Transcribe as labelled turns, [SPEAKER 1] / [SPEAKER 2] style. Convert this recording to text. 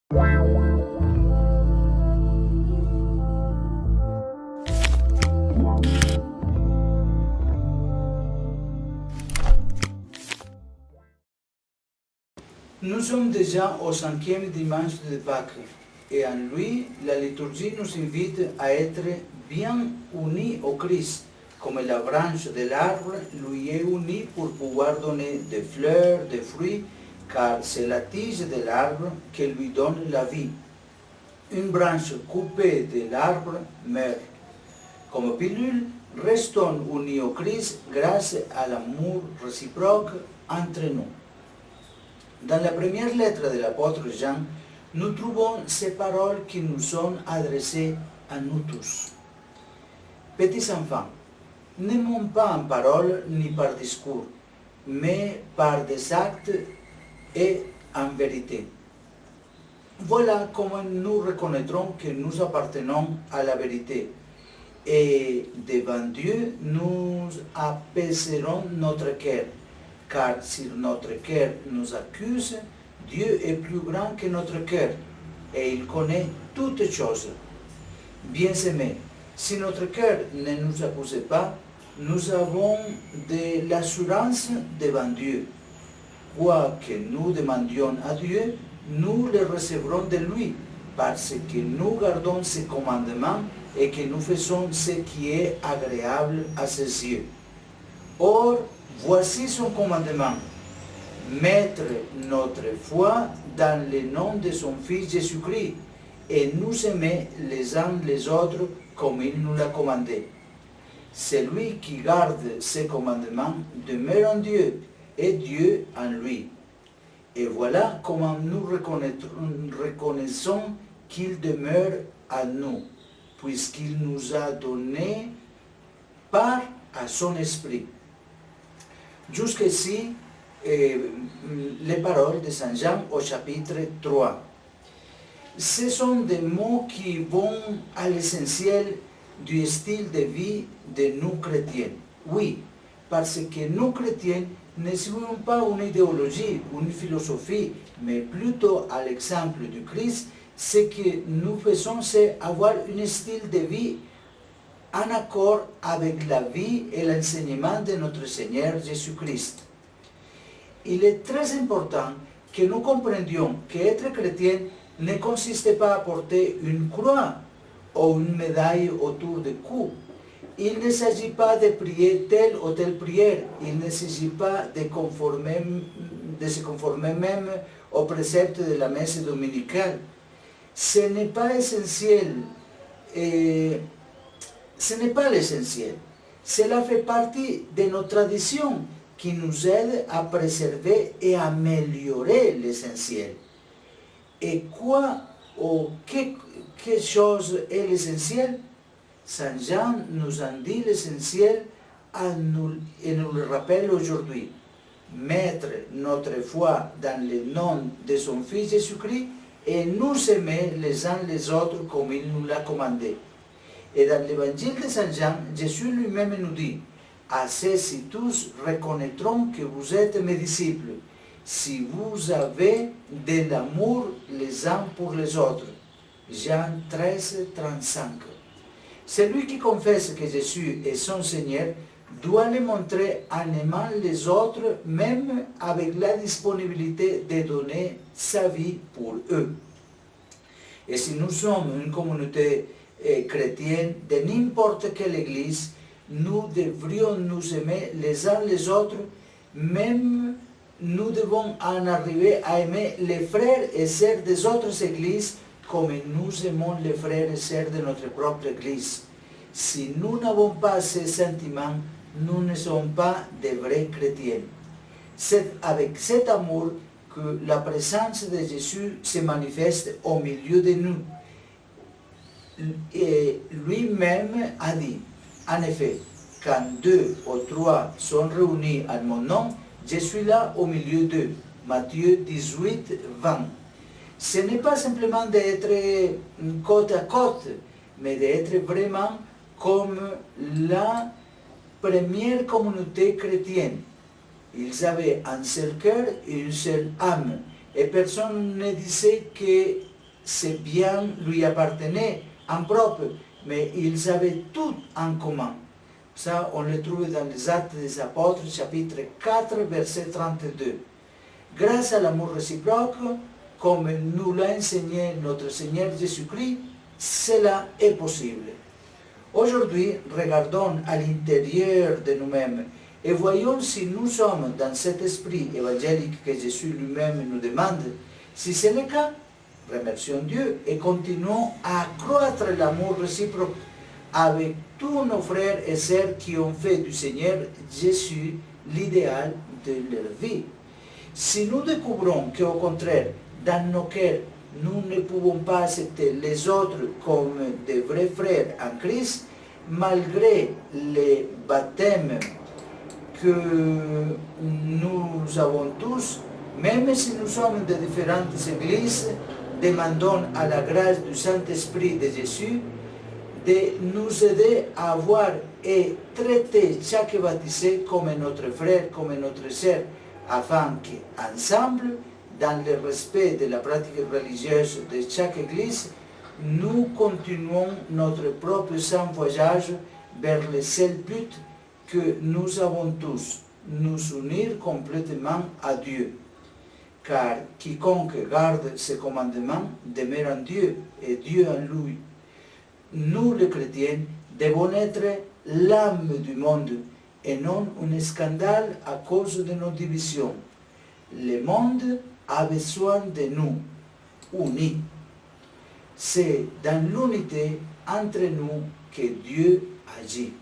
[SPEAKER 1] Nous sommes déjà au 5e dimanche de Pâques et en lui, la liturgie nous invite à être bien unis au Christ, comme la branche de l'arbre lui est unie pour pouvoir donner des fleurs, des fruits, car c'est la tige de l'arbre qui lui donne la vie. Une branche coupée de l'arbre meurt. Comme pilule, restons unis au Christ grâce à l'amour réciproque entre nous. Dans la première lettre de l'apôtre Jean, nous trouvons ces paroles qui nous sont adressées à nous tous. Petits enfants, n'aimons pas en parole ni par discours, mais par des actes et en vérité. Voilà comment nous reconnaîtrons que nous appartenons à la vérité. Et devant Dieu, nous apaiserons notre cœur. Car si notre cœur nous accuse, Dieu est plus grand que notre cœur et il connaît toutes choses. Bien-aimés, si notre cœur ne nous accuse pas, nous avons de l'assurance devant Dieu. Quoi que nous demandions à Dieu, nous le recevrons de lui, parce que nous gardons ses commandements et que nous faisons ce qui est agréable à ses yeux. Or, voici son commandement, mettre notre foi dans le nom de son Fils Jésus-Christ et nous aimer les uns les autres comme il nous l'a commandé. Celui qui garde ses commandements demeure en Dieu et Dieu en lui. Et voilà comment nous reconnaissons qu'il demeure à nous, puisqu'il nous a donné part à son esprit. Jusqu'ici, les paroles de Saint Jean au chapitre 3. Ce sont des mots qui vont à l'essentiel du style de vie de nous chrétiens. Oui, parce que nous chrétiens ne suivons pas une idéologie, une philosophie, mais plutôt à l'exemple du Christ, ce que nous faisons, c'est avoir un style de vie en accord avec la vie et l'enseignement de notre Seigneur Jésus-Christ. Il est très important que nous comprendions qu'être chrétien ne consiste pas à porter une croix ou une médaille autour du cou. Il ne s'agit pas de prier telle ou telle prière, il ne s'agit pas de se conformer même aux préceptes de la messe dominicale. Ce n'est pas essentiel. Ce n'est pas l'essentiel. Cela fait partie de nos traditions qui nous aident à préserver et à améliorer l'essentiel. Et quoi ou quelle chose est l'essentiel? Saint Jean nous en dit l'essentiel et nous le rappelle aujourd'hui. Mettre notre foi dans le nom de son Fils Jésus-Christ et nous aimer les uns les autres comme il nous l'a commandé. Et dans l'évangile de Saint Jean, Jésus lui-même nous dit, « Ainsi tous reconnaîtront que vous êtes mes disciples, si vous avez de l'amour les uns pour les autres. » Jean 13, 35. Celui qui confesse que Jésus est son Seigneur doit le montrer en aimant les autres, même avec la disponibilité de donner sa vie pour eux. Et si nous sommes une communauté chrétienne de n'importe quelle église, nous devrions nous aimer les uns les autres, même nous devons en arriver à aimer les frères et sœurs des autres églises comme nous aimons les frères et sœurs de notre propre église. Si nous n'avons pas ces sentiments, nous ne sommes pas de vrais chrétiens. C'est avec cet amour que la présence de Jésus se manifeste au milieu de nous. Et lui-même a dit, en effet, quand 2 ou 3 sont réunis en mon nom, je suis là au milieu d'eux. Matthieu 18, 20. Ce n'est pas simplement d'être côte à côte, mais d'être vraiment comme la première communauté chrétienne. Ils avaient un seul cœur et une seule âme. Et personne ne disait que ces biens lui appartenaient en propre, mais ils avaient tout en commun. Ça, on le trouve dans les Actes des Apôtres, chapitre 4, verset 32. Grâce à l'amour réciproque, comme nous l'a enseigné notre Seigneur Jésus-Christ, cela est possible. Aujourd'hui, regardons à l'intérieur de nous-mêmes et voyons si nous sommes dans cet esprit évangélique que Jésus lui-même nous demande. Si c'est le cas, remercions Dieu et continuons à accroître l'amour réciproque avec tous nos frères et sœurs qui ont fait du Seigneur Jésus l'idéal de leur vie. Si nous découvrons qu'au contraire, dans nos cœurs, nous ne pouvons pas accepter les autres comme des vrais frères en Christ, malgré les baptêmes que nous avons tous, même si nous sommes de différentes églises, demandons à la grâce du Saint-Esprit de Jésus de nous aider à voir et traiter chaque baptisé comme notre frère, comme notre sœur, afin qu'ensemble, dans le respect de la pratique religieuse de chaque église, nous continuons notre propre saint voyage vers le seul but que nous avons tous, nous unir complètement à Dieu. Car quiconque garde ses commandements demeure en Dieu et Dieu en lui. Nous, les chrétiens, devons être l'âme du monde et non un scandale à cause de nos divisions. Le monde a besoin de nous, unis. C'est dans l'unité entre nous que Dieu agit.